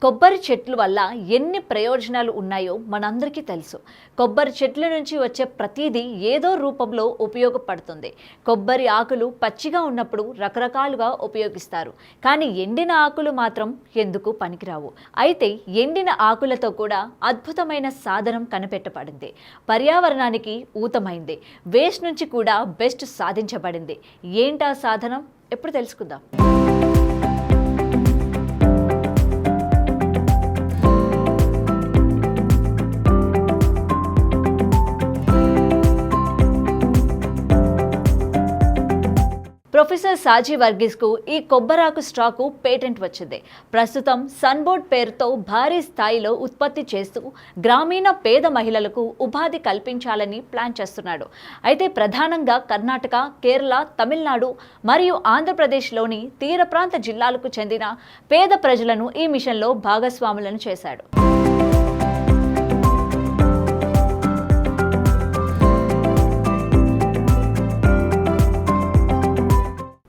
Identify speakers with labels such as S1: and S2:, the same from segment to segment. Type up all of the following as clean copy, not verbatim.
S1: కొబ్బరి చెట్ల వల్ల ఎన్ని ప్రయోజనాలు ఉన్నాయో మనందరికీ తెలుసు. కొబ్బరి చెట్ల నుంచి వచ్చే ప్రతిదీ ఏదో రూపంలో ఉపయోగపడుతుంది. కొబ్బరి ఆకులు పచ్చిగా ఉన్నప్పుడు రకరకాలుగా ఉపయోగిస్తారు, కానీ ఎండిన ఆకులు మాత్రం ఎందుకు పనికిరావు. అయితే ఎండిన ఆకులతో కూడా అద్భుతమైన సాధనం కనిపెట్టబడింది. పర్యావరణానికి ఊతమైంది. వేస్ట్ నుంచి కూడా బెస్ట్ సాధించబడింది. ఏంటా సాధనం? ఎప్పుడు తెలుసుకుందాం. ప్రొఫెసర్ సాజీ వర్గీస్కు ఈ కొబ్బరాకు స్టాకు పేటెంట్ వచ్చింది. ప్రస్తుతం సన్బోర్డ్ పేరుతో భారీ స్థాయిలో ఉత్పత్తి చేస్తూ గ్రామీణ పేద మహిళలకు ఉపాధి కల్పించాలని ప్లాన్ చేస్తున్నాడు. అయితే ప్రధానంగా కర్ణాటక, కేరళ, తమిళనాడు మరియు ఆంధ్రప్రదేశ్లోని తీర ప్రాంత జిల్లాలకు చెందిన పేద ప్రజలను ఈ మిషన్లో భాగస్వాములను చేశాడు.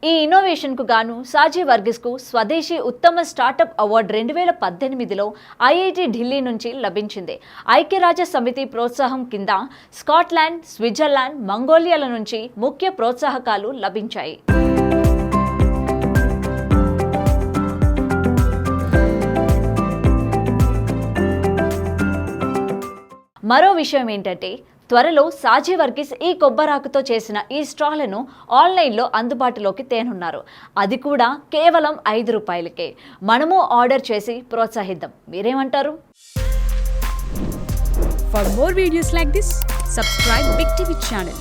S1: ఈ ఇన్నోవేషన్కు గాను సాజీ వర్గీస్కు స్వదేశీ ఉత్తమ స్టార్టప్ అవార్డు 2018లో ఐఐటి ఢిల్లీ నుంచి లభించింది. ఐక్యరాజ్య సమితి ప్రోత్సాహం కింద స్కాట్లాండ్, స్విట్జర్లాండ్, మంగోలియాల నుంచి ముఖ్య ప్రోత్సాహకాలు లభించాయి. మరో విషయం ఏంటంటే, త్వరలో సాజీ వర్గీస్ ఈ కొబ్బరాకుతో చేసిన ఈ స్ట్రాలను ఆన్లైన్లో అందుబాటులోకి తేనున్నారు. అది కూడా కేవలం ₹5. మనము ఆర్డర్ చేసి ప్రోత్సహిద్దాం. మీరేమంటారు?
S2: For more videos like this, subscribe Big TV channel.